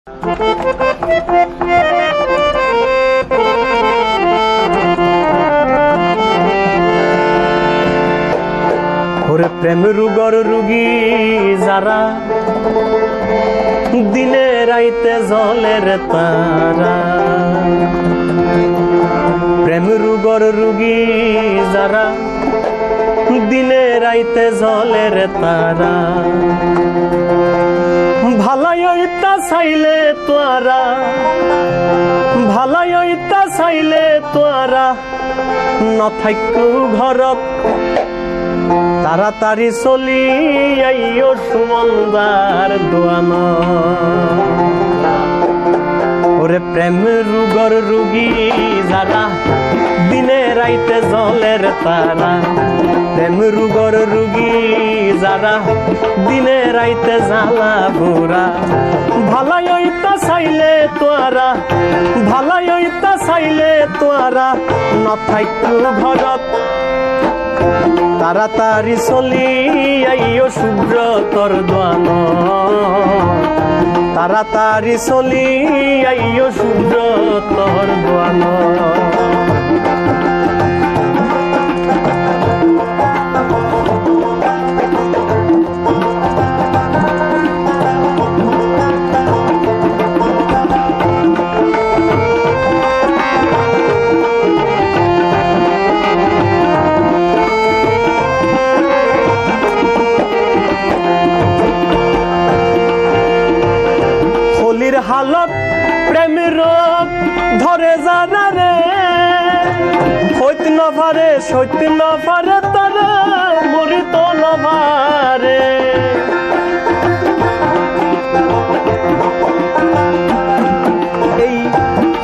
ওরে প্রেম রোগর রোগী যারা দিনে রাইতে জলের তারা, প্রেম রোগর রোগী যারা দিনে রাইতে জলের তারা, ভালাই হইতা চাইলে তোরা, ভালাই হইতা চাইলে তোরা নথাকু ঘরত, তাড়াতাড়ি চলি আইও সুমন্দার দোয়ান। ওরে প্রেম রোগর রোগী যারা দিনে রাইতে জলের তারা, প্রেম রোগর রোগী যারা দিনে রাইতে জ্বালা বুড়া, ভালাই হইতা চাইলে তোরা, ভালাই হইতা চাইলে তোরা নথাকু ঘরত, তাড়াতাড়ি চলি আইও সুব্রতর দোয়ান, তাড়াতাড়ি চলি আইও সুব্রতর দোয়ান। হালত প্রেম রোগ ধরে জানা রে, হইতে না পারে সইতে না পারে তারা মরিত না পারে। এই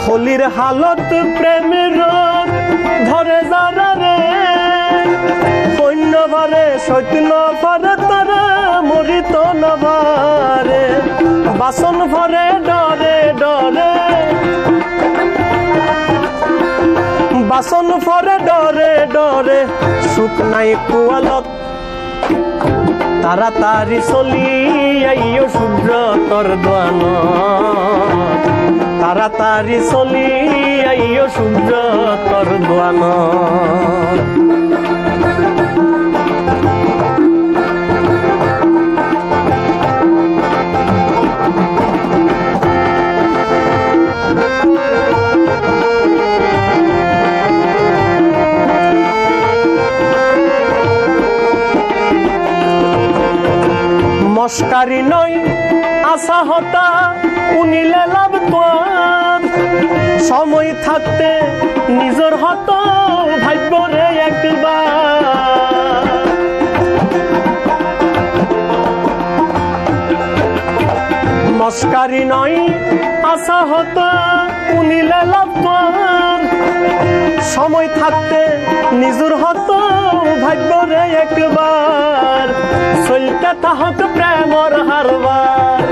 হলির হালত প্রেম রোগ ধরে জানা রে, হইতে না পারে সইতে না পারে তারা মরিত না পারে। বাসন ভরে ডরে ডরে, বাসন ভরে ডরে ডরে সুখ নাই কুয়ালত, তাড়াতাড়ি চলি আইও সুব্রতর দোয়ান, তাড়াতাড়ি চলি আইও সুব্রতর দোয়ান। মস্কারি নয় আশা হতা উনিলে লাভ তোর, সময় থাকতে নিজের হত ভাগ্য রে একবার। মস্কারি নয় আশা হতা উনিলে লাভ তোর, সময় থাকতে নিজের হত ভাগ্য রে একবার। চলতে তাহক প্রেমর হারবার,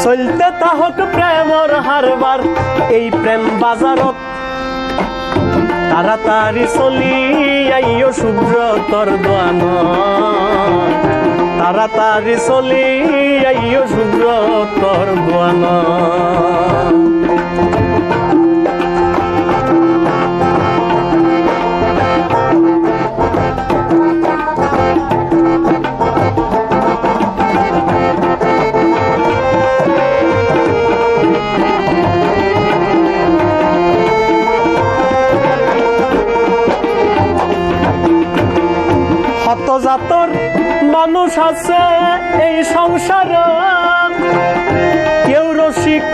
চলতে তাহক প্রেমর হারবার এই প্রেম বাজারত, তাড়াতাড়ি চলি আইও সুব্রতর দোয়ান, তাড়াতাড়ি চলি আইও সুব্রতর দোয়ান। জাতর মানুষ আছে এই সংসার, কেউ রসিক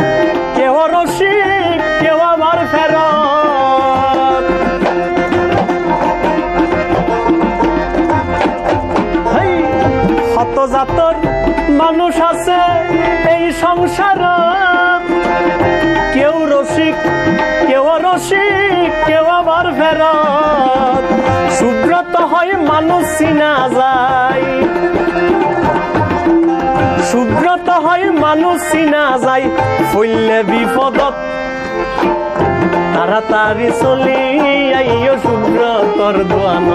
কেউ রসিক কেউ আবার ফেরত। শত জাতর মানুষ আছে এই সংসার, কেউ রসিক কেউ রসিক কেউ আবার ফেরত। সুব্রত হয় মানুষ চিনা যায়, সুব্রত হয় মানুষ চিনা যায়, ফইলে বিপদত তাড়াতাড়ি চলি আইও শুভ্র তোর দোয়ান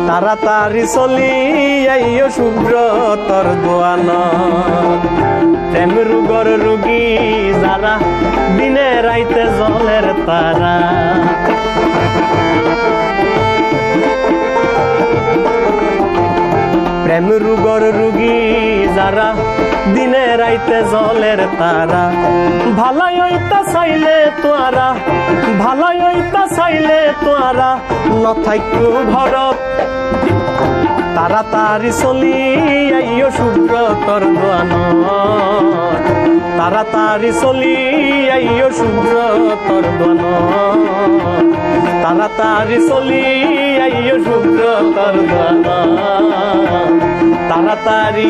তাড়াতাড়ি চলি আইও শুভ্র তোর দোয়ান প্রেম রোগর রোগী যারা দিনে রাইতে জলের তারা প্রেম রোগর রোগী যারা দিনে রাইতে জলের তারা ভালাই হইতা চাইলে তোয়ারা ভালাই হইতা চাইলে তোয়ারা নথাইকো ঘরত তাড়াতাড়ি চলি আইও শুভ্র তোর দোয়ান তাড়াতাড়ি চলি আইও শুভ্র তোর দোয়ান তাড়াতাড়ি চলি আইও শুভ্র তোর দোয়ান তাড়াতাড়ি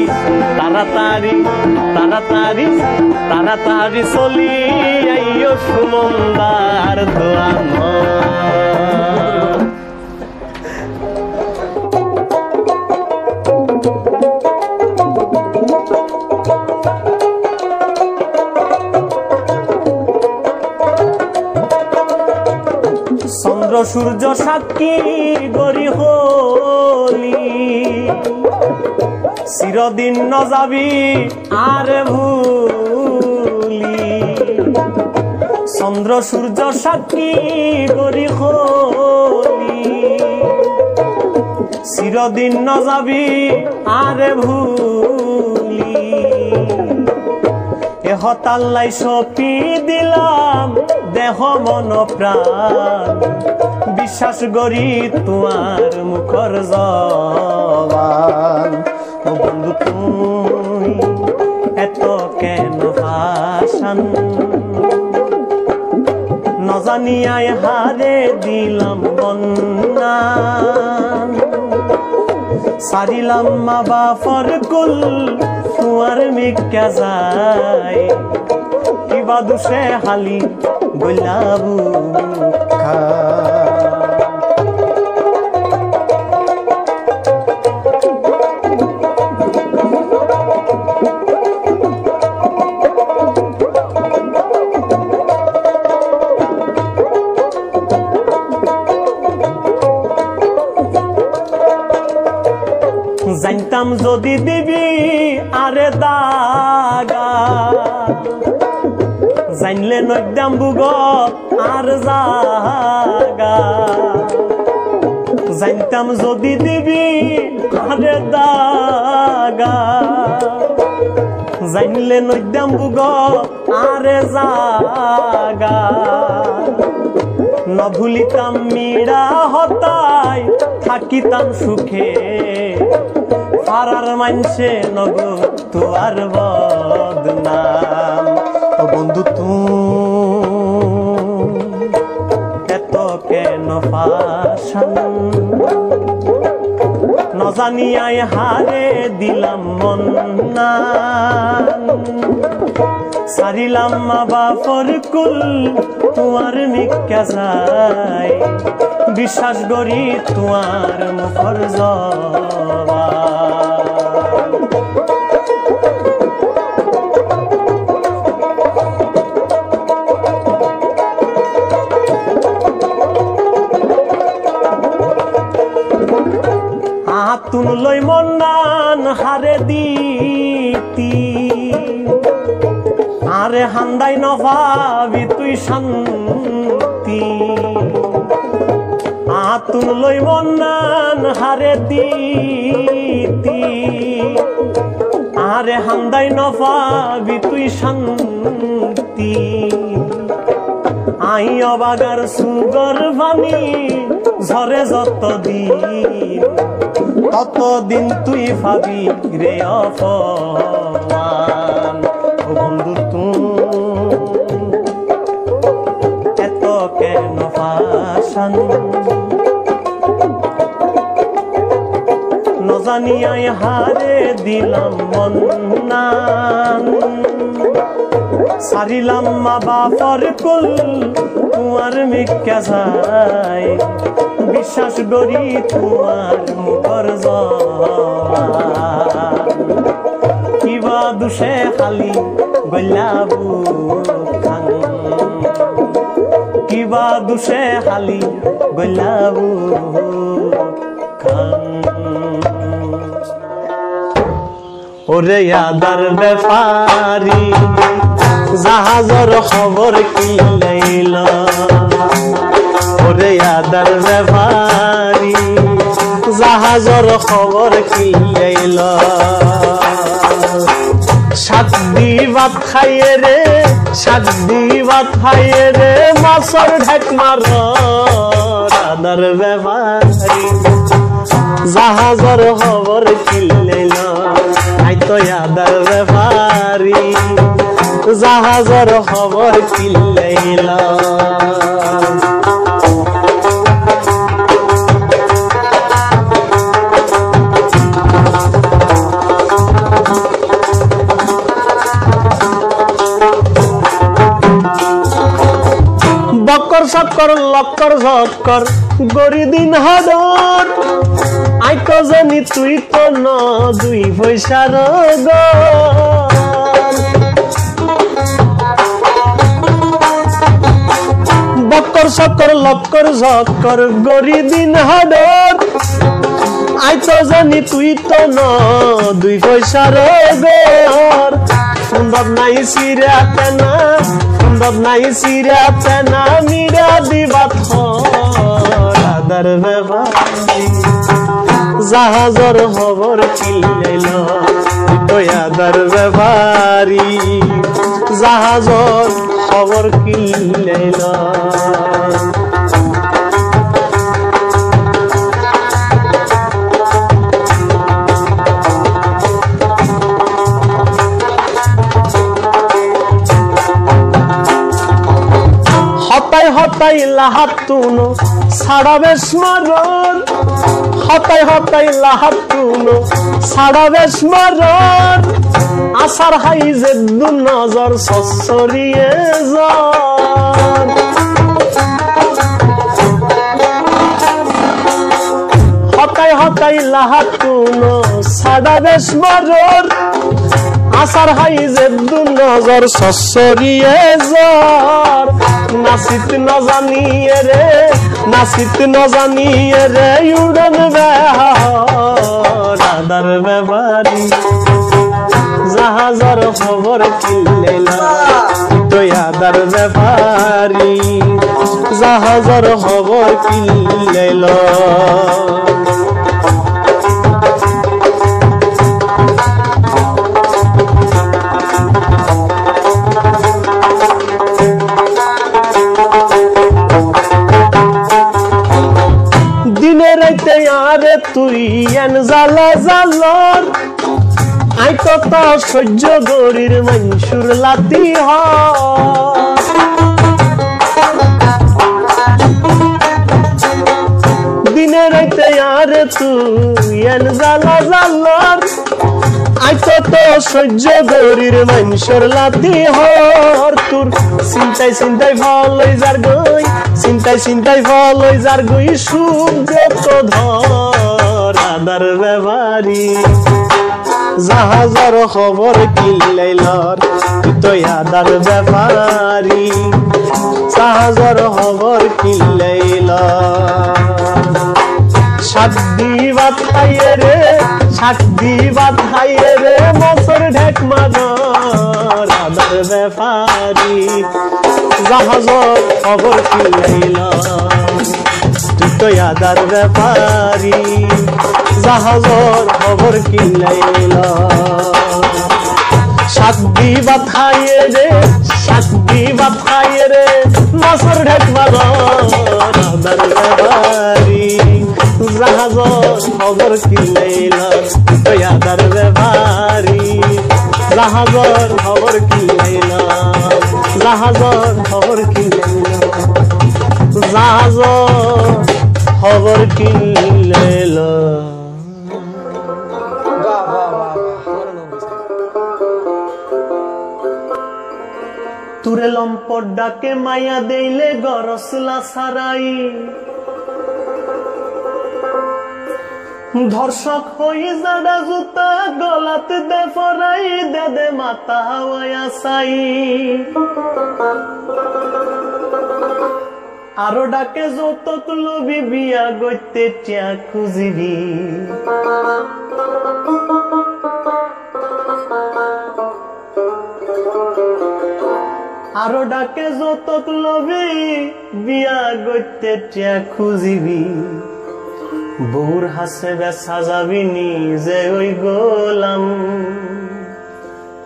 তাড়াতাড়ি তাড়াতাড়ি তাড়াতাড়ি চলি আইও সুমন্দার দোয়ান চন্দ্র সূর্য সাক্ষী গরি হলি চিরদিন নযাবি আর ভুলি চন্দ্র সূর্য সাক্ষী গরি হলি চিরদিন নযাবি আর ভুলি এহতাল্লাই সপি দিলাম দেহ মন প্রাণ বিশ্বাস করি তোমার মুখর জবান ও বন্ধু তুই এত কেন ভাষণ নজানিয়ায় হারে দিলাম বন্যা সারিলাম মা বাপর কুল তোমার মিকা যায় কিবা দুষে হালি গোলাবু খা জানতাম যদি দিবি আরে দাগা জানলে নদ্যাম বুগ আর জাগা জানতাম যদি দিবি আরে দাগা জানলে নদ্যাম বুগ আরে জাগা নভুলিতাম মীরা হতাই থাকিতাম সুখে পাড়ার মানছে নগো তোয়ার বদনাম ও বন্ধু তুই এত কেন পাশান নজানিয়ায় হারে দিলাম মন সারিলাম মা বাপর কুল তোমার মিকা যায় বিশ্বাস করি তোমার মুখর জবান আতুন লই মন্নান হারে দিতি আরে হান্দাই নভাবি তুই শান্তি আতুন লই মন্নান হারে দিতি আরে হান্দাই নভাবি তুই শান্তি আই অবাগার সুগর বাণী ঝরে যতদিন ততদিন তুই ভাবি রে অপমান ও বন্ধু তুই এত কেন পাশান নজানিয়ায় হারে দিলাম মন সারিলাম মা বাপর কুল তোমার মিকা যায় বিশ্বাস করি তোমার মুখর জবান কিবা দুষে খালি গলাবু খান দিবা দুষে হালি গলাবু খান ওরে আদার ব্যাপারি জাহাজের খবর কি লইলা ওরে আদার ব্যাপারি জাহাজের খবর কি লইলা সাতদি ভাত খাইয়ে রে সাতদি ভাত খাইয়ে রে মাছর ঢেক মার আদার ব্যাপারি জাহাজের খবর কি লইলা আই তো আদার ব্যাপারি জাহাজের খবর কি লইলা বকর সকর লক্কর ঝক্কর গরি দিন হাদর আই তো জানি তুই তো ন দুই পয়সার বকর সকর লক্কর ঝক্কর গরি দিন হাদর আই তো জানি তুই তো ন দুই পয়সার গর সম্ভব নাই সিরাতে না সম্ভব নাই সিরাতে না মিরা দিবা আদার ব্যাপারি জাহাজের খবর কি লইলা তো আদার ব্যাপারি জাহাজের খবর কি লইলা হতাই হতাই লাহাতুনো ছাড়াবে স্মরণ হতাই হতাই লাহাতুনো ছাড়াবে স্মরণ আসার হাই যে দু নজর সসরিয়ে যান হতাই হতাই লাহাতুনো ছাড়াবে স্মরণ আসার হাই যে দু নজর সসরিয়ে যার নাসিত নজানিয়ে রে নাসিত নজানিয়ে রে উড়ন আদার ব্যাপারি জাহাজের খবর কি লইলা তো আদার ব্যাপারি জাহাজের খবর কি লইলা আরে তুই এন জালা জালর আই তো তা সহ্য গরির মনসুর লাতি হ দিনে রাইতে আরে তুই এন জালা জালর আই তো সহ্য গরির মনসুর লাতি হর তোর চিন্তাই চিন্তাই ভালোই যার গই চিন্তাই চিন্তাই ভালোই যার গই সুখ যত ধর আদার ব্যাপারি জাহাজের খবর কি লইলার তো আদার ব্যাপারি জাহাজের খবর কি লইলা সাতদি ভাত খাইয়ে রে সাতদি ভাত খাইয়ে রে মাছর ঢেক মাদর আদার ব্যাপারি জাহাজের খবর কি লইলা তুই তো আদার ব্যাপারি জাহাজের খবর কি লইলা সাতদি ভাত খাইয়ে রে সাতদি ভাত খাইয়ে রে মাছর ঢেক মাদর আদার ব্যাপারি জাহাজের খবর কি লইলা তুই আদার ব্যাপারি জাহাজের খবর কি লইলা জাহাজের খবর কি লইলা জাহাজের খবর কি লইলা তুরে লম্পট ডাকে মায়া দেইলে গরসলা সারাই ধর্ষক হই জাডা জুতা গলাতে দে ফরাই দে দে মাথা হাওয়ায়া সাই আরো ডাকে যৌতুক লবি বিয়া গইতে টিয়া খুঁজিবি আরো ডাকে যৌতুক লবি বিয়া গইতে টিয়া খুঁজিবি বউর হাসে বেসা যাবি নিজে ওই গোলাম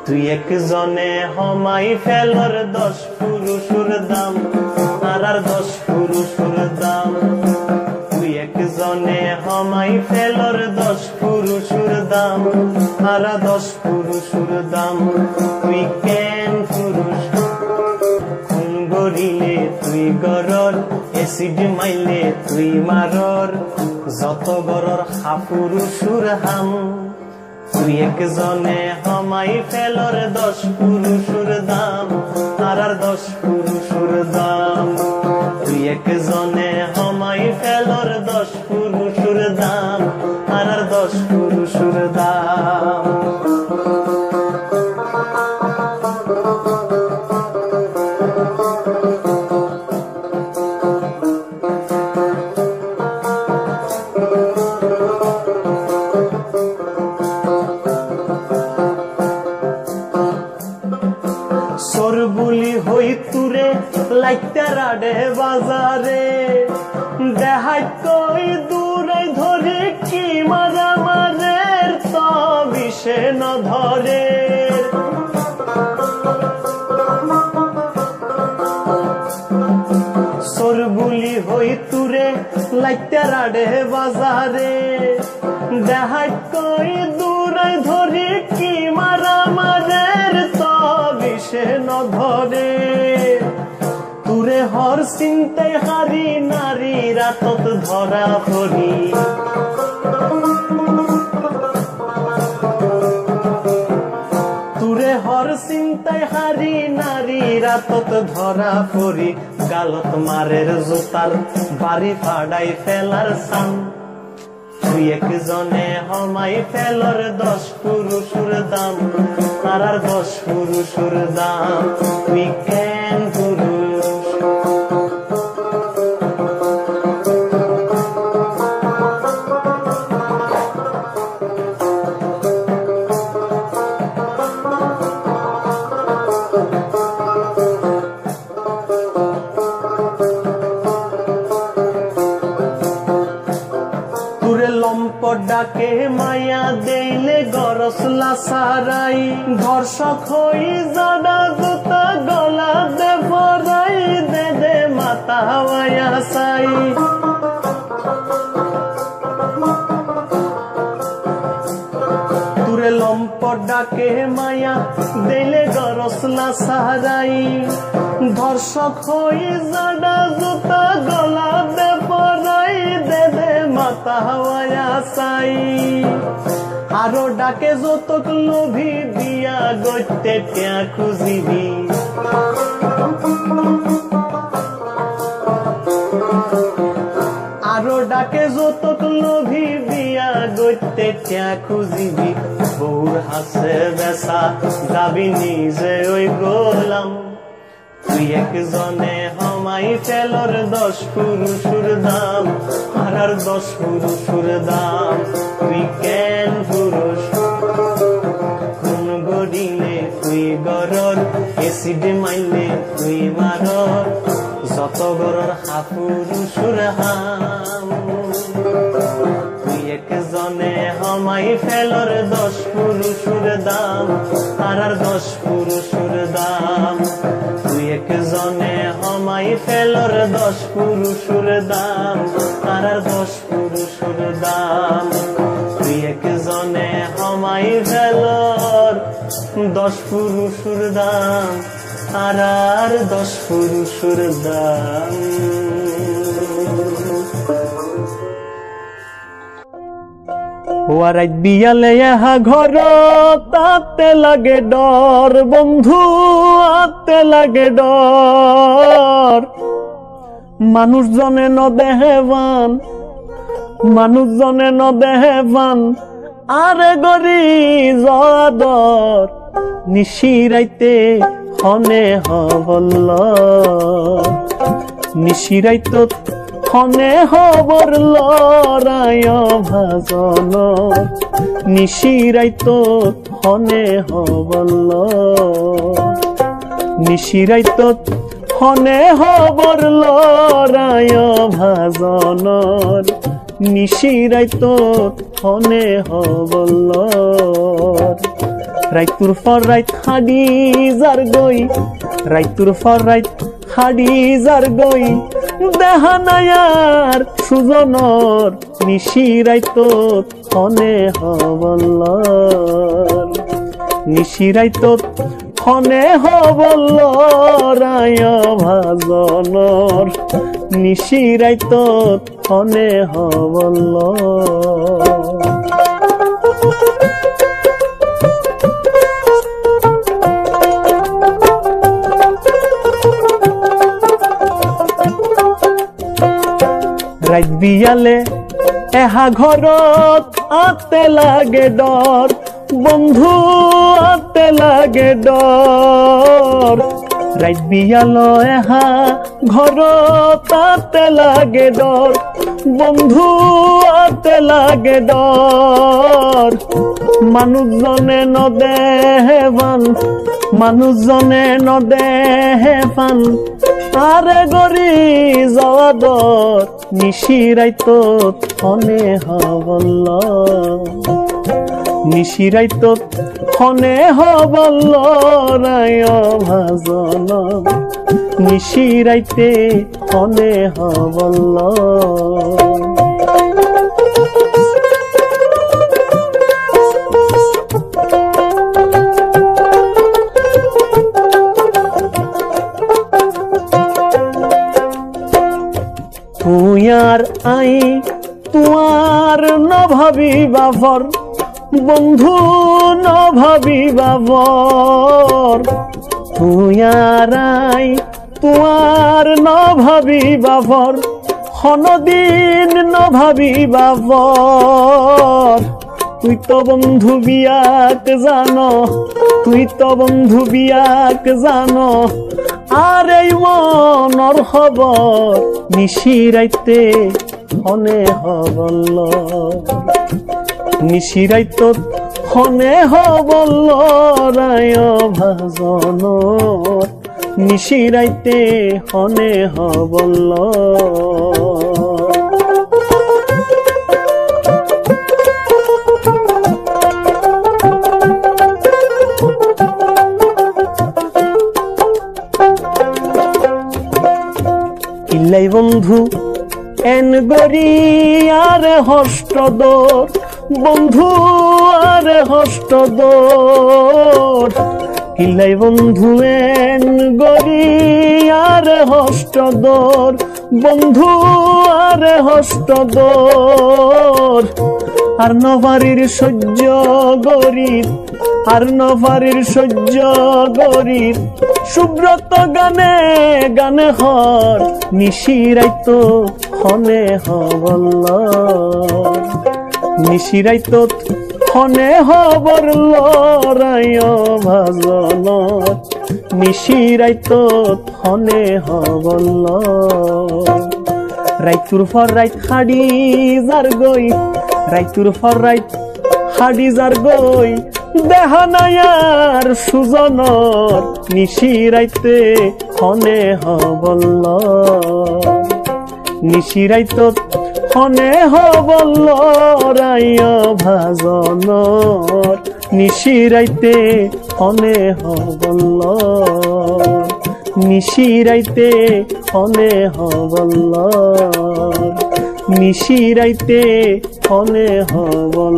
তুই একজনে হমাই ফেলর 10 পুরুষের দাম আর 10 পুরুষের দাম তুই একজনে হমাই ফেলর 10 পুরুষের দাম আর 10 পুরুষের দাম তুই কেন পুরুষ খুন গরিলে তুই গরর এসিড মাইলে তুই মারর যত গরর হাপুরুষুর হাম তুই একজনে হমাই ফেলর 10 পুরুষের দাম আর 10 পুরুষের দাম তুই একজনে হমাই ফেলর 10 পুরুষের দাম আর 10 পুরুষের দাম সরবুলি হই তুরে লাইতারাডে বাজারে দেখাই কই দূরে ধরে কি মারা মারের তবে সে ন ধরে সরবুলি হই তুরে লাইতারাডে বাজারে দেখাই কই দূরে ধরে কি মারা মারের সে ন ধরে তুরে হর চিন্তায় হারি নারী রাতত ধরা পড়ি তুরে হর চিন্তায় হারি নারী রাতত ধরা পড়ি গালত মারের জোতার বাড়ি ফাড়াই ফেলার সান তুই একজনে হমাই ফেলর 10 পুরুষের দাম আর 10 পুরুষের দাম তুই কেন পুরুষ ডাকে মায়া দেইলে গরসলা সারাই ধর্ষক হই জানা জুতা গলা দে ভরাই দে দে মাতা হাওয়ায়া সাই তুরে লম্পট ডাকে মায়া দেইলে গরসলা সারাই ধর্ষক হই জানা জুতা গলা দে ভরাই দে দে মাতা হাওয়ায়া সাই আরো ডাকে যৌতুক লোভী বিয়া গইতে টিয়া খুঁজিবি আরো ডাকে যৌতুক লোভী বিয়া গইতে টিয়া খুঁজিবি বউর হাসে বেসা যাবি নিজে ওই গোলাম তুই একজনে হমাই ফেলর 10 পুরুষের দাম আর 10 পুরুষের দাম তুই কেন পুরুষ খুন গরিলে তুই গরর এসিড মাইলে তুই মারর যত গরর হাপুরুষের হাম তুই একজনে হমাই ফেলর 10 পুরুষের দাম আর 10 পুরুষের দাম তুই একজনে হমাই ফেলর 10 পুরুষের দাম আর 10 পুরুষের দাম তুই একজনে হমাই ফেলর 10 পুরুষের দাম আর 10 পুরুষের দাম ওয়ারাই বিয়ালে আহা ঘর তাতে লাগে ডর বন্ধু আতে লাগে ডর মানুষজনে ন দেহেবান মানুষজনে ন দেহেবান আরে গরি জদর নিশিরাইতে হনে হবল্ল নিশিরাইত হনে হবর লড়ায় ভাজন নিশিরাইত হনে হবর নিশিরাইত হনে হবর লড়ায় ভাজনর নিশিরাইত হনে হবর রাইতুর ফর রাইত হাডি যার গই রাইতুর ফর রাইত হাডি যার গই দেহানায়ার সুজনর নিশিরাইত হনে হবর নিশিরাইত হনে হবর লড়ায় ভাজনর নিশিরাইত হনে হবর রাত বিয়ালে এহা ঘরত আতে লাগে ডর বন্ধু আতে লাগে ডর রাত বিয়ালো এহা ঘরত আতে লাগে ডর বন্ধু আতে লাগে ডর মানুষজনে নদেহে বান মানুষজনে নদেহে পান আরে গরি যাওয়া দর নিশিরাইত হনে হবর নিশিরাইত হনে হবর লড়ায় ভাজন নিশিরাইতে হনে হবর তুয়ার আই তুয়ার নভাবি বাবর বন্ধু নভাবি বাবর তুয়ার আই তুয়ার নভাবি বাবর হনদিন নভাবি বাবর তুই তো বন্ধু বিয়াক জানো তুই তো বন্ধু বিয়াক জানো আর এই মনর খবর নিশিরাইতে হনে হবর নিশিরাইত হনে হবর লড়ায় ভাজন নিশিরাইতে হনে হবর ইলাই বন্ধু এন গরি আরে হষ্টদর বন্ধু আরে হষ্টদর ইলাই বন্ধু এন গরি আরে হষ্টদর বন্ধু আরে হষ্টদর আর নভারির সহ্য গরিব আর নভারির সহ্য গরিব সুব্রত গানে গানে হর নিশিরাইত হনে হবর নিশিরাইত হনে হবর লড়ায় ভাজন নিশিরাইত হনে হবর রাইতুর ফর রাইত হাডি যার গই রাইতুর ফর রাইত হাডি যার গই দেহানায়ার সুজনর নিশিরাইতে হনে হবর নিশিরাইত হনে হবর লড়ায় ভাজনর নিশিরাইতে হনে হবর নিশিরাইতে হনে হবর নিশিরাইতে হনে হবর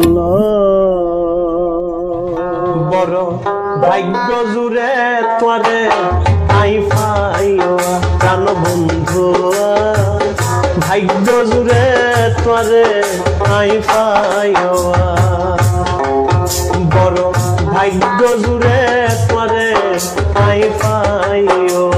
বড় ভাগ্য জুড়ে তোরে আই পাইও প্রাণ বন্ধু ভাগ্য জুড়ে তোরে আই পাইও বড় ভাগ্য জুড়ে তোরে আই পাইও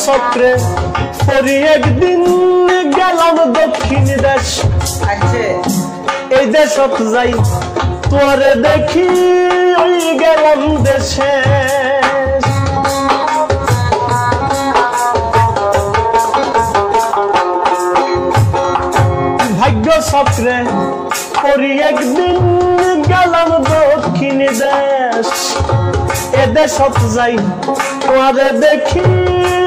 চক্রে পরি একদিন গেলাম দক্ষিণ দেশ এই দেশত যাই তোরে দেখি ওই গেলাম দেশে ভাগ্য চক্রে পরি একদিন গেলাম দক্ষিণ দেশ এ দেশত যাই তোরে দেখি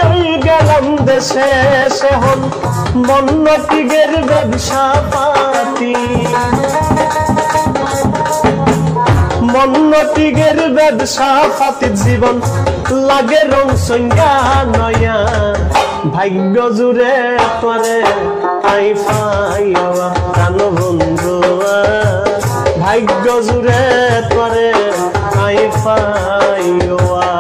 ওই গেলাম দেশে শহর মন্নতিগের ব্যবসা পাতি মন্নতিগের ব্যবসা পাতি জীবন লাগে রং সংজ্ঞা নয়া ভাগ্য জুড়ে তোরে আই পাইয়া কান বন্ধু ভাগ্য জুড়ে তোরে আই পাইয়া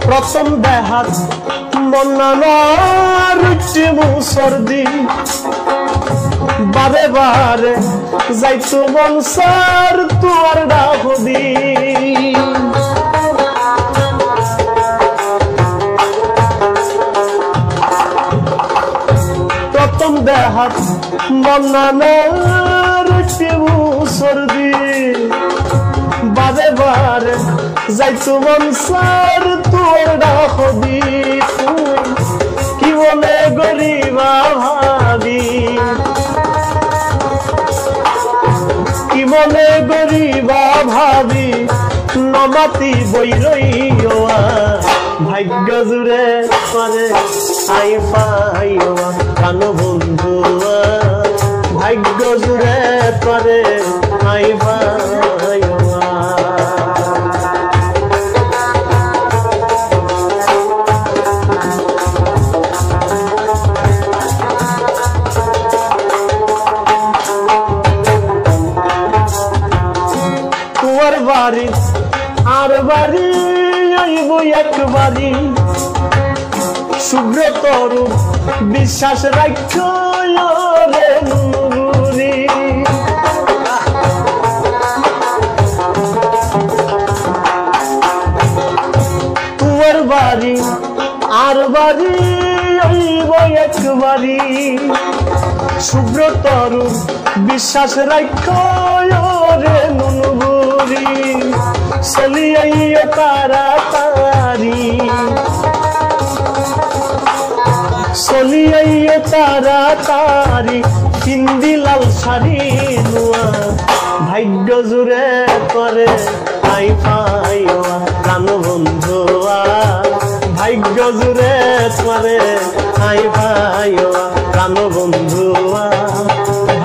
প্রথম দেহাত মন্নানার মুসর্দি বারে বারে যাইতো মনসার তোর ডাকদি প্রথম দেহাত মন্নানার মুসর্দি বারে বারে যাইতো মনসার তোর ডাকদি কি মনে গরিবা ভাবি কি মনে গরিবা ভাবি নমাতি বই রইয়া ভাগ্য জুড়ে করে আই পাইয়া কান বন্ধু ভাগ্য জুড়ে করে আই পাইয়া বাড়ি আর বাড়ি আইব একবারি শুভ্র তরু বিশ্বাস রাখো রে নুরি তোমার বাড়ি আর বাড়ি আইব একবারি শুভ্র তরু বিশ্বাস রাখো রে নুরি চলিয়ে তাড়াতাড়ি চলিয়ে তাড়াতাড়ি হিন্দি লাল শাড়ি নোয়া ভাগ্য জুড়ে করে আই পাইয়া কান বন্ধুয়া ভাগ্য জুড়ে করে আই পাইয়া কান বন্ধুয়া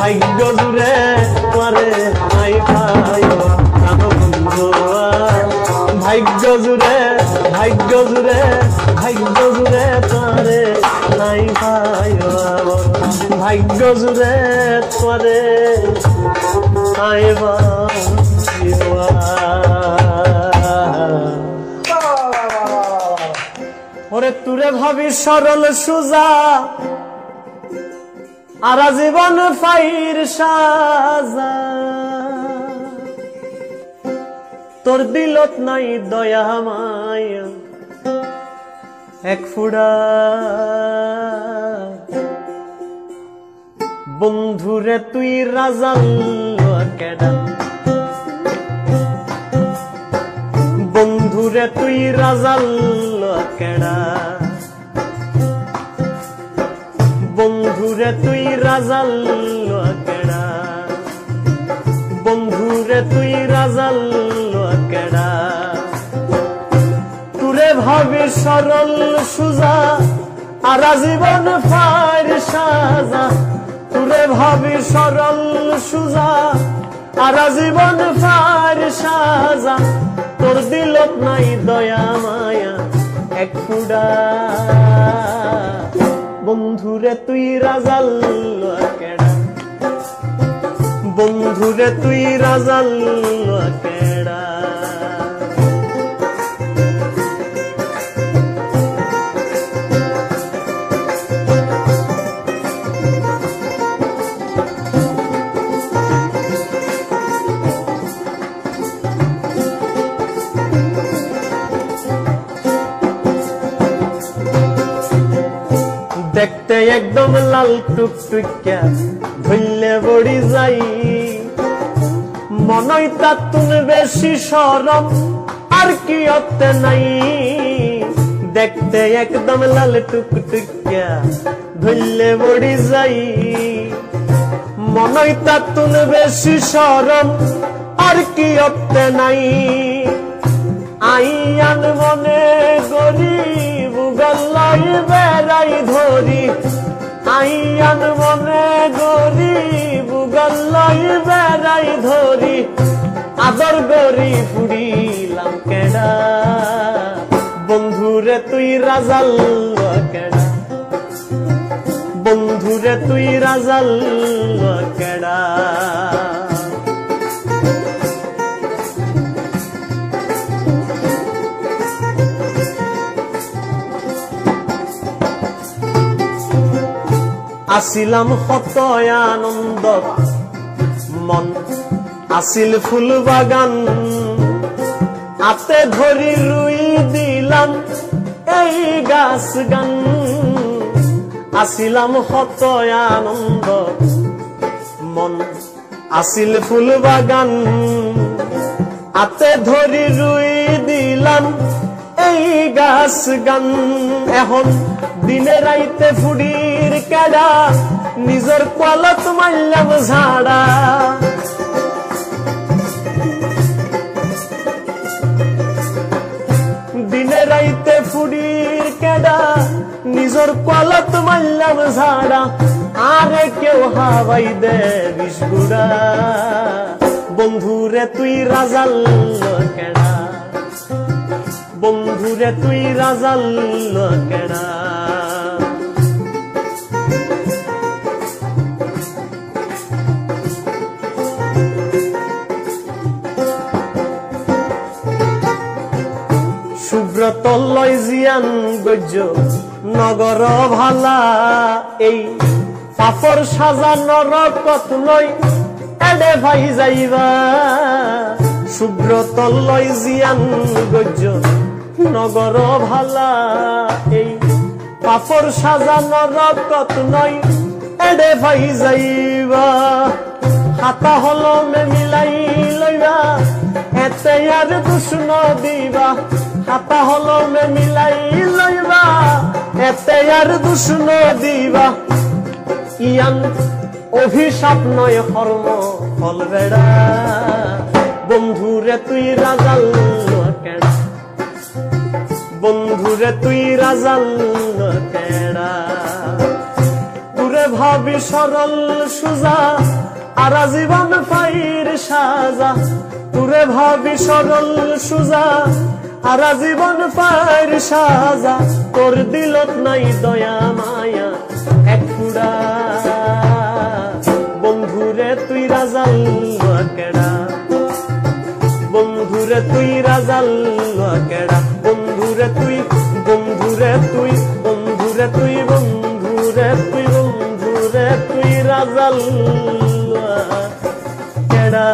ভাগ্য জুড়ে করে আই পাইয়া কান বন্ধুয়া ভাগ্য জুড়ে ভাগ্য জুড়ে ভাগ্য জুড়ে করে নাই পাইয়া ভাগ্য জুড়ে করে আই পাইয়া ওরে তুরে ভাবি সরল সুজা আর জীবন ফাইর সাজা তোর দিলত নাই দয়া মায়া এক ফুড়া বন্ধুরে তুই রাজাল কেডা বন্ধুরে তুই রাজাল কেডা বন্ধুরে তুই রাজাল কেডা বন্ধুরে তুই রাজাল কেডা তুরে ভাবি সরল সুজা আর জীবন ফাইর সাজা তুরে ভাবি সরল সুজা আর জীবন ফাইর সাজা তোর দিলত নাই দয়া মায়া এক ফুডা বন্ধুরে তুই রাজাল কেডা বন্ধুরে তুই রাজাল কেডা দেখতে একদম লাল টুকটুকিয়া ধরলে বড়ি যাই মনই তাতুন বেশি সরম আর কি অতে নাই দেখতে একদম লাল টুকটুকিয়া ধরলে বড়ি যাই মনই তাতুন বেশি সরম আর কি অতে নাই আইয়ান মনে গরিব গল্লাই বেড়াই ধরি আইয়ান মনে গরিব গল্লাই বেড়াই ধরি আদর গরি ফুড়িলাম কেডা বন্ধুরে তুই রাজাল কেডা বন্ধুরে তুই রাজাল কেডা আসিলাম কত আনন্দ মন আসিল ফুল বাগান আতে ধরি রুই দিলাম এই গাছ গান আসিলাম কত আনন্দ মন আসিল ফুল বাগান আতে ধরি রুই দিলাম এই গাছ গান এখন দিনে রাইতে ফুড়ির কেডা নিজের কলত মারলাম ঝাড়া দিনে রাইতে ফুড়ির কেডা নিজের কলত মারলাম ঝাড়া আরে কেউ হাওয়াই দে বিস্কুড়া বন্ধুরে তুই রাজাল কেডা বন্ধুরে তুই রাজাল কেডা সুব্রত লয় জিয়ান গজ্য নগর ভালা এই পাপর সাজানোর কত লয় এডে ভাই যাইবা সুব্রত লয় জিয়ান গজ্য নগর ভালা এই পাপর সাজানোর কত নয় এডে ভাই যাইবা হাতা হলমে মিলাই লইবা এতে আর দুষ্ণ দিবা হাতা হলমে মিলাই লইবা এতে আর দুষ্ণ দিবা ইয়ান অভিশাপ নয় কর্ম ফল বেড়া বন্ধুরে তুই রাজাল কেডা বন্ধুরে তুই রাজাল কেডা তুরে ভাবি সরল সুজা আর জীবন পাইর সাজা তুরে ভাবি সরল সুজা আর জীবন পাইর সাজা তোর দিলত নাই দয়া মায়া এক কুড়া বন্ধুরে তুই রাজাল কেডা বন্ধুরে তুই রাজাল কেডা বন্ধুরে তুই বন্ধুরে তুই বন্ধুরে তুই বন্ধুরে তুই বন্ধুরে তুই রাজাল কেডা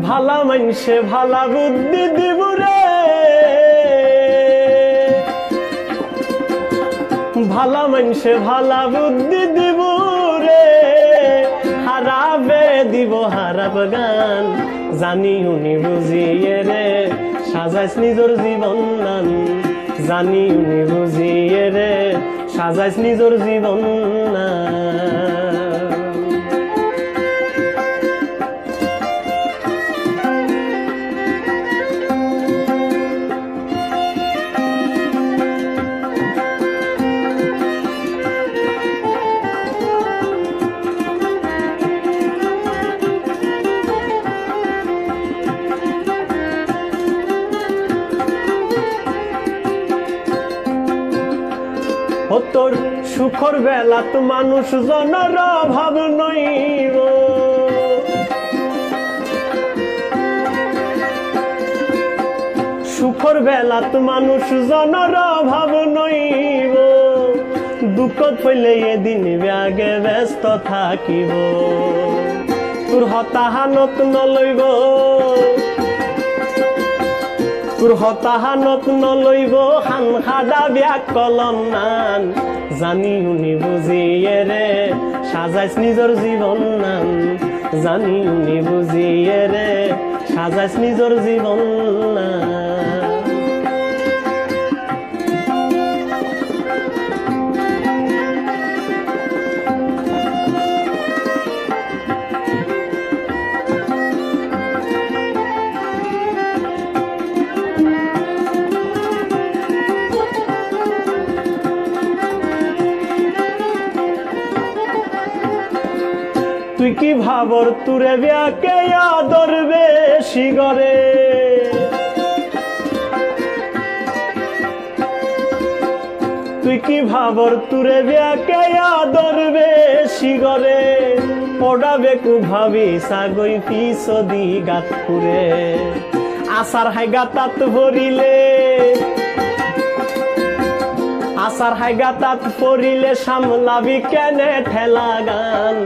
ভালা মানসে ভালা বুদ্ধি দিব রে ভালা মানসে ভালা বুদ্ধি দিব রে হারাবে দিব হারাব গান জানি উনি বুঝিয়ে রে সাজাইস নিজের জীবন নান জানি উনি বুঝিয়ে রে সাজাইস নিজের জীবন নান ও তোর সুখর বেলাত মানুষ জনের অভাব নইব সুখর বেলাত মানুষ জনের অভাব নইব দুঃখত পইলে এদিন ব্যাগে ব্যস্ত থাকিব তোর হতাহানত নলইব তোর হতাহানত নলইব খান খাদা ব্যাগ কলম নান জানি শুনি বুঝিয়ে রে সাজাইছ নিজর জীবন নান জানি শুনি বুঝিয়ে রে সাজাইছ নিজর জীবন নান তুই কি ভাবর তুরে ব্যাকে আদর বেশি করে তুই কি ভাবর তুরে ব্যাকে আদর বেশি করে পড়াবে কু ভাবি সাগই পিছ দি গাত পুরে আসার হাই গাতাত ভরিলে আসার হাই গাতাত পড়িলে সামলাবি কেনে ঠেলা গান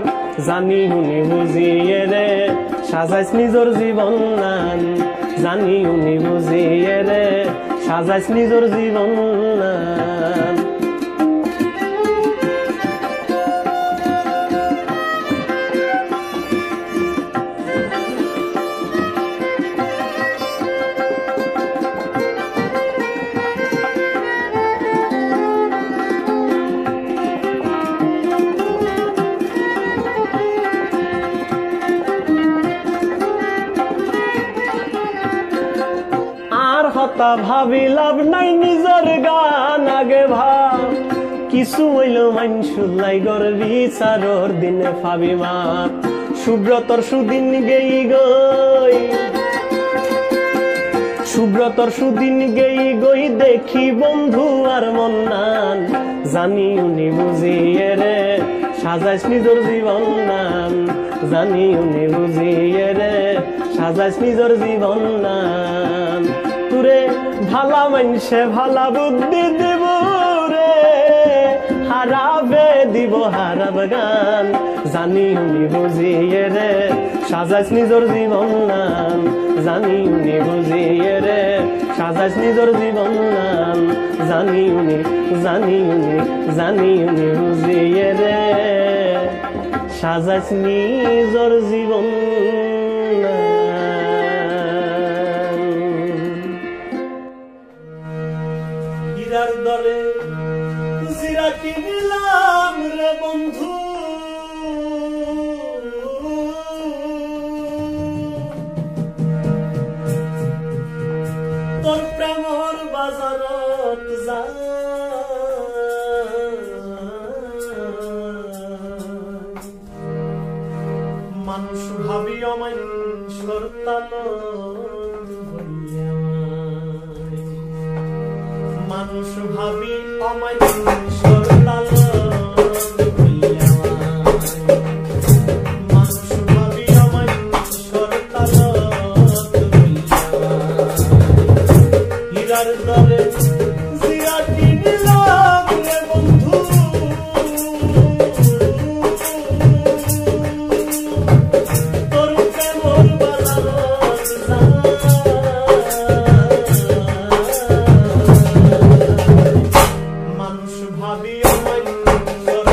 জানি শুনি বুঝিয়ে রে সাজাইছ নিজর জীবন নান জানি শুনি বুঝিয়ে রে সাজাইছ নিজর জীবন নান হতা ভাবি লাভ নাই নিজর গান আগে ভাব কিছু হইল মানসুলাই গর বিচারর দিনে ভাবি মা সুব্রতর সুদিন গেই গই সুব্রতর সুদিন গেই গই দেখি বন্ধু আর মন নান জানি উনি বুঝিয়ে রে সাজাইছ নিজর জীবন নান জানি উনি বুঝিয়ে রে সাজাইছ নিজর জীবন নান তুরে ভালা মানসে ভালা বুদ্ধি দিব রে হারাবে দিব হারাব গান জানি উনি বুঝিয়ে রে সাজাইছ নিজর জীবন নান জানি উনি বুঝিয়ে রে সাজাইছ নিজর জীবন নান জানি উনি বুঝিয়ে রে সাজাইছ নিজর জীবন হীরার দরে জিরা কিনলাম রে বন্ধু তোর প্রেমর বাজারত যা মানুষ ভাবি অমানুষর মানুষ ভাবি অমানুষর মানুষ ভাবি অমানুষর হীরার দরে জিরা কিনলাম রে বন্ধু তোর প্রেমর বাজারত যা মানুষ ভাবি অমানুষর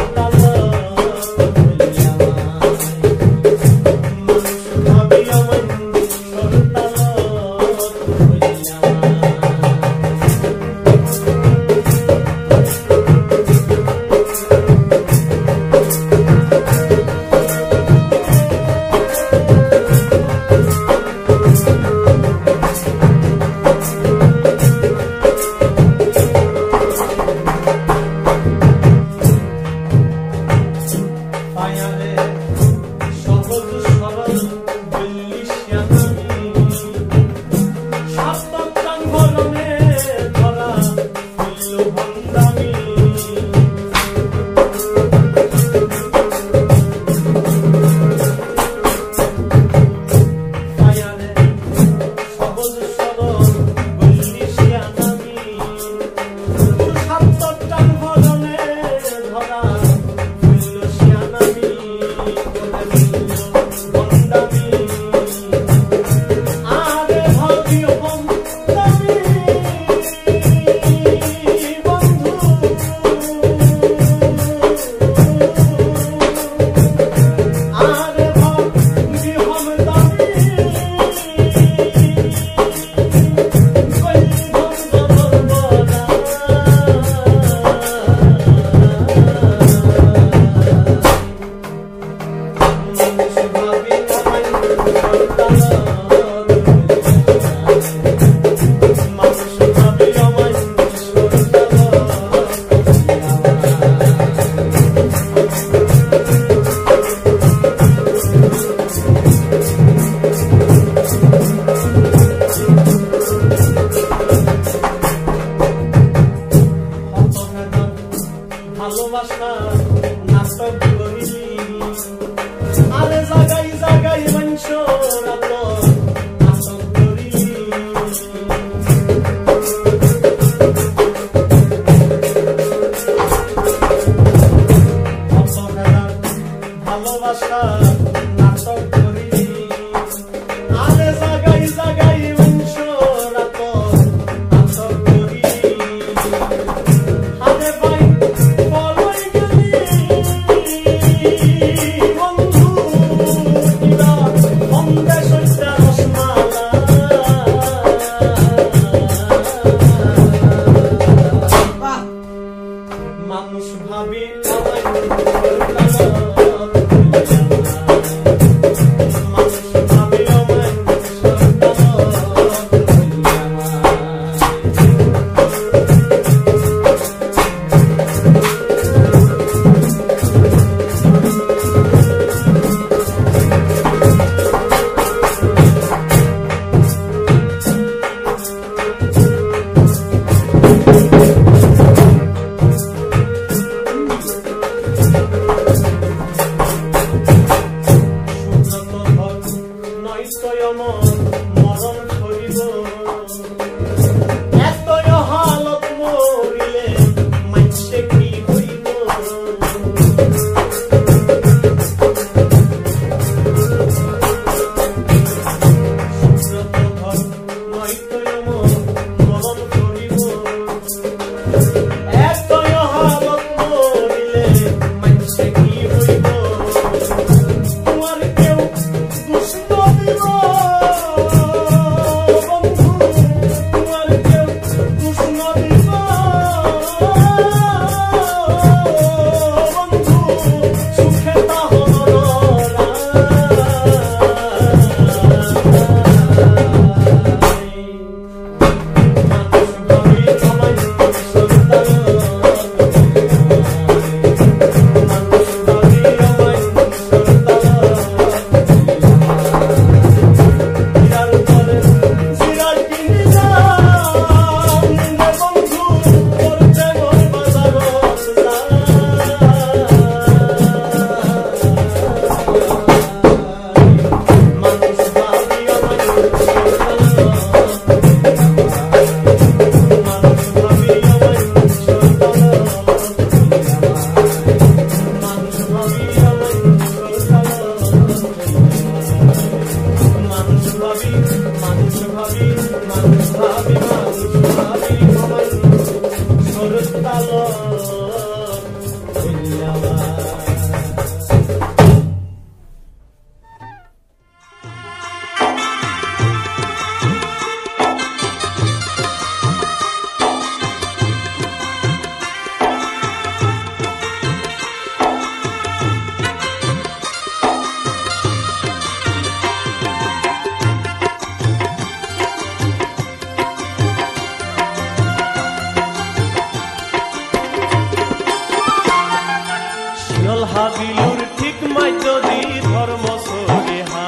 হাবিলুর ঠিক মাইতদি ধর্ম সরিহা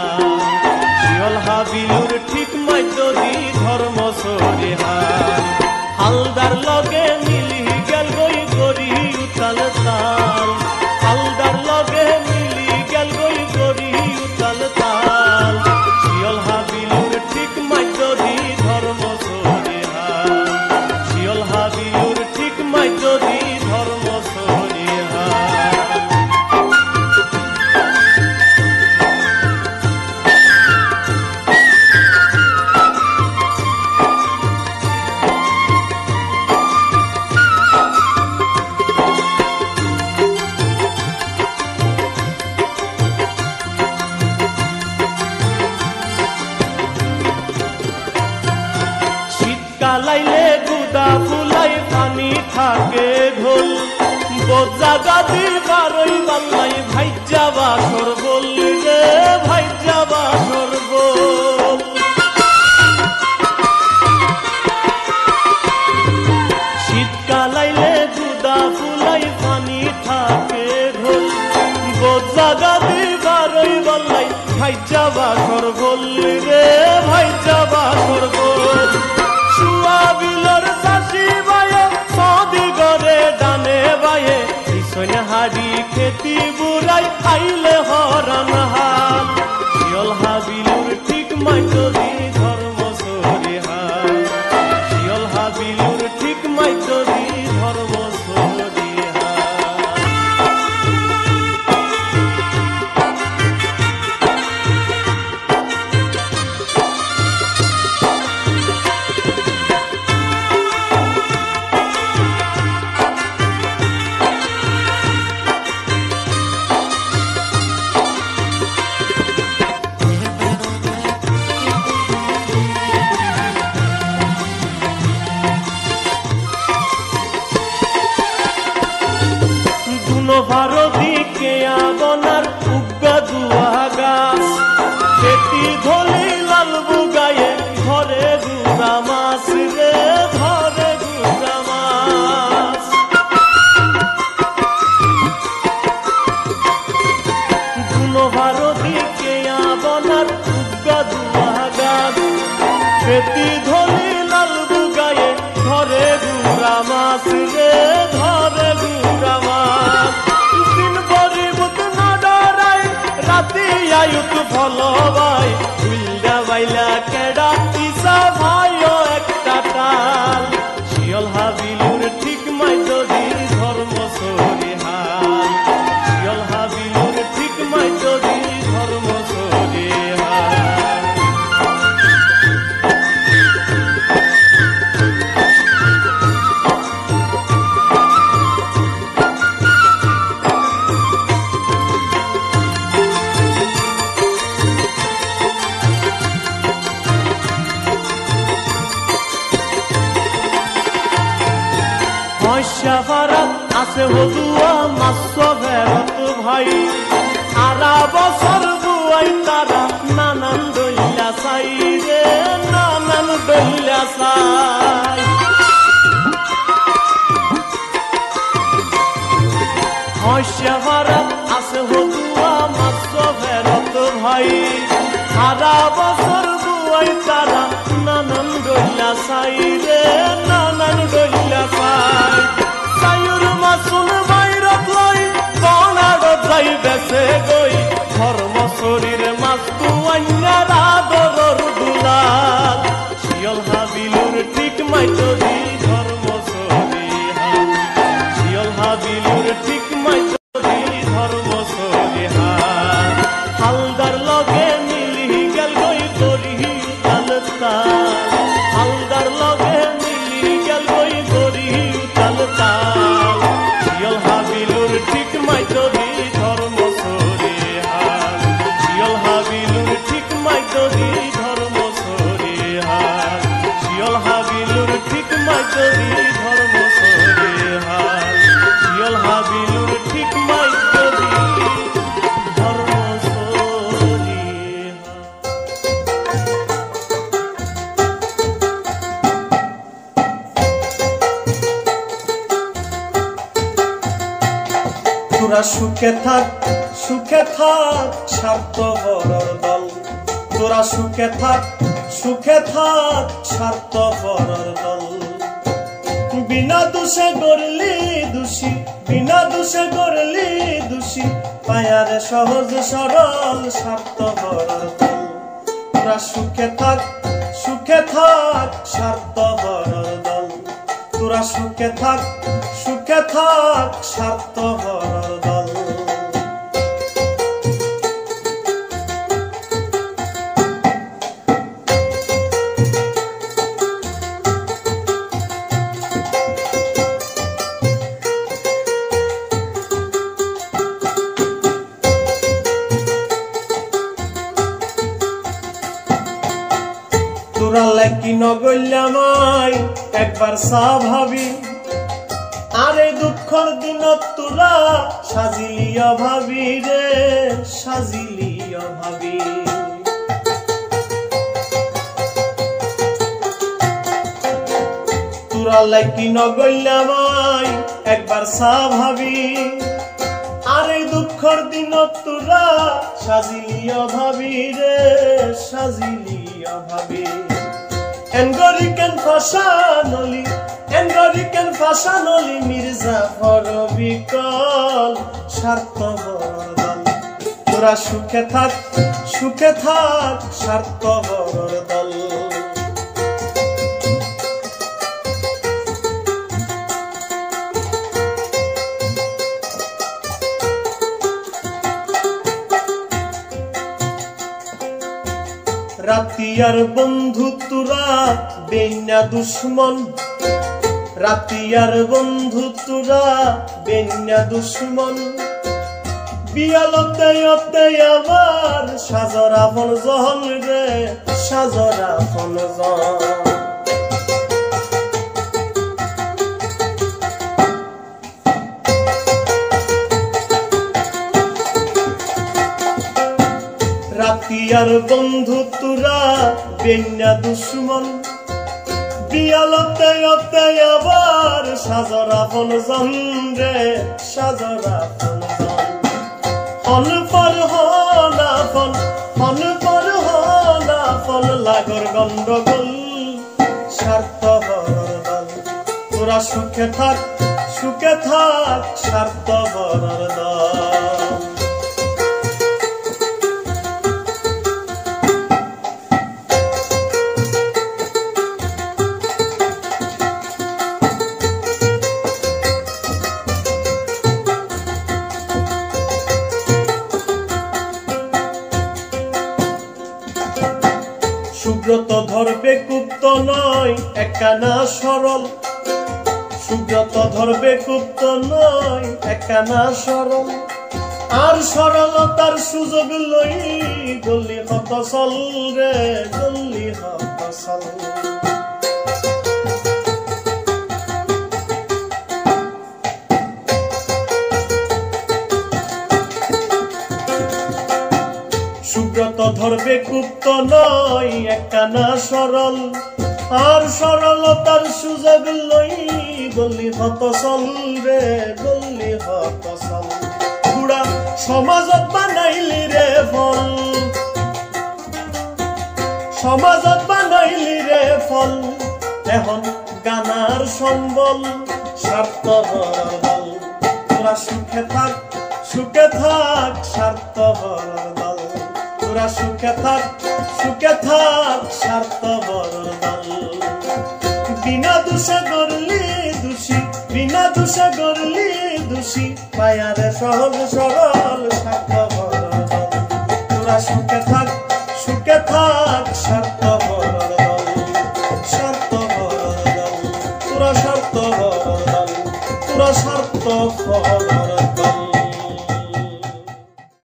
শিয়ল হাবিলুর ঠিক মাইতদি ধর্ম সরিহা হালদার লগে মিলি গেল গই গরি উতাল তাল হালদার লগে মিলি গেল গই গরি উতাল তাল শিয়ল হাবিলুর ঠিক মাইতদি ধর্ম সরিহা শিয়ল হাবিলুর ঠিক মাইতদি ধর্ম সরিহা কালাইলে গুদা ফুলাই পানি থাকে ঘোল বোঝা গাদি বারই বাল্লাই ভাই যাবা সরবল রে ভাই যাবা সরবল শীতকালাইলে গুদা ফুলাই পানি থাকে ঘোল বোঝা গাদি বারই বাল্লাই ভাই যাবা সরবল রে ভাই যাবা সরবল সুয়াবিলর চাষি বায়ে সদি গরে ডানে বায়ে ইসন হারি খেতি বুড়াই আইলে হরণ হাল শিয়ল হাবিলুর ঠিক মাইতদি ধর্ম সরিহা শিয়ল হাবিলুর ঠিক মাইতদি ধর্ম সরিহা ভারদিকে আবনার উগ্গা দুয়া গাছ খেতি ধলি লাল বুগায়ে ধরে গুড়া মাছ রে ধরে গুড়া মাছ দুনো ভারদিকে আবনার উগ্গা দুয়া গাছ খেতি ধলি লাল বুগায়ে ধরে গুড়া মাছ রে ধরে গুড়া মাছ আয়ুত ফলবাই উল্ডা বাইলা কেডা ইসা ভাইও একটা টাল শিয়ল হাবিলুর ঠিক মাইতদি ধর্ম সরিহা শিয়ল হাবিলুর ঠিক মাইতদি ধর্ম সরিহা মশাফারাত আছে হদুয়া মাসো ভেরত ভাই আরা বছর বুয়াই তারা নানান দইলা সাই রে নানান দইলা সাই মশাফারাত আছে হদুয়া মাসো ভেরত ভাই আরা বছর বুয়াই তারা নানান দইলা সাই রে নানান দইলা সাই সায়ুর মাসুন বাইরত লই বনাড়ত যাই বেসে গই ধর্ম শরীর মাস্তু অন্যার আদরর দুলাল শিয়ল হাবিলুর ঠিক মাইতদি ধর্ম সরিহা শিয়ল হাবিলুর ঠিক মাইতদি ধর্ম সরিহা হালদার লগে মিলি গেল গই গরি উতাল তাল হালদার লগে মিলি গেল গই গরি উতাল তাল শিয়ল হাবিলুর ঠিক মাইতদি ধর্ম সরিহা শিয়ল হাবিলুর ঠিক মাইতদি ধর্ম সরিহা শিয়ল হাবিলুর ঠিক মাইতদি ধর্ম সরিহা শিয়ল হাবিলুর ঠিক মাইতদি ধর্ম সরিহা তোরা সুখে থাক স্বার্থপরের দল। তোরা সুখে থাক স্বার্থপরের দল। বিনা দোষে গড়লি দোষী, বিনা দোষে গড়লি দোষী, পায়ারে সহজ সরল স্বার্থপরের দল। তোরা সুখে থাক স্বার্থপরের দল। তোরা সুখে থাক স্বার্থপরের দল। তোরা লেকি নগল্যামাই একবার চা ভাবি, আর এই দুঃখর দিনত তোরা সাজিলি অভাবী রে, সাজিলি অভাবী। তোরা লেকি নগল্যামাই একবার চা ভাবি, আর এই দুঃখর দিনত তোরা সাজিলি অভাবী রে, সাজিলি অভাবী। এনগরিকেন ফাশানলি, এনগরিকেন ফাশানলি, মির্জাফর বিকল স্বার্থপরের দল। তোরা সুখে থাক স্বার্থপরের দল। রাতিয়ার বন্ধু তোরা বেন্যা দুশ্মন, রাতিয়ার বন্ধু তোরা বেন্যা দুশ্মন। বিয়ালতে আমার সাজর আপন জন রে, সাজর আপন জন। রাতিয়ার বন্ধু তোরা বেন্যা দুশ্মন। বিয়ালতে আবার সাজর আপন জন রে, সাজর আপন জন। হন পর হন আপন লাগর গন্ডগোল স্বার্থপরের দল। তোরা সুখে থাক স্বার্থপরের দল। সুব্রত ধরবে কুপ্ত নয় একখানা সরল, সুব্রত ধরবে কুপ্ত নয় একখানা সরল। আর সরলতার সুযোগ লই গলি হত চল রে, গলি হত চল। সুব্রত ধরবে কুপ্ত নয় একখানা সরল। আর সরলতার সুযোগ লই গলি হত চল রে, গলি হত চল। পুরা সমাজত বানাইলি রে ফল, সমাজত বানাইলি রে ফল। এখন গানার সম্বল স্বার্থপরের দল। তোরা সুখে থাক স্বার্থপরের দল। তোরা সুখে থাক স্বার্থপরের দল। বিনা দোষে গড়লি দোষী, বিনা দোষে গড়লি দোষী, পায়ারে সহজ সরল স্বার্থপরের দল। তোরা সুখে থাক স্বার্থপরের দল, স্বার্থপরের দল। তোরা স্বার্থপরের দল, তোরা স্বার্থপরের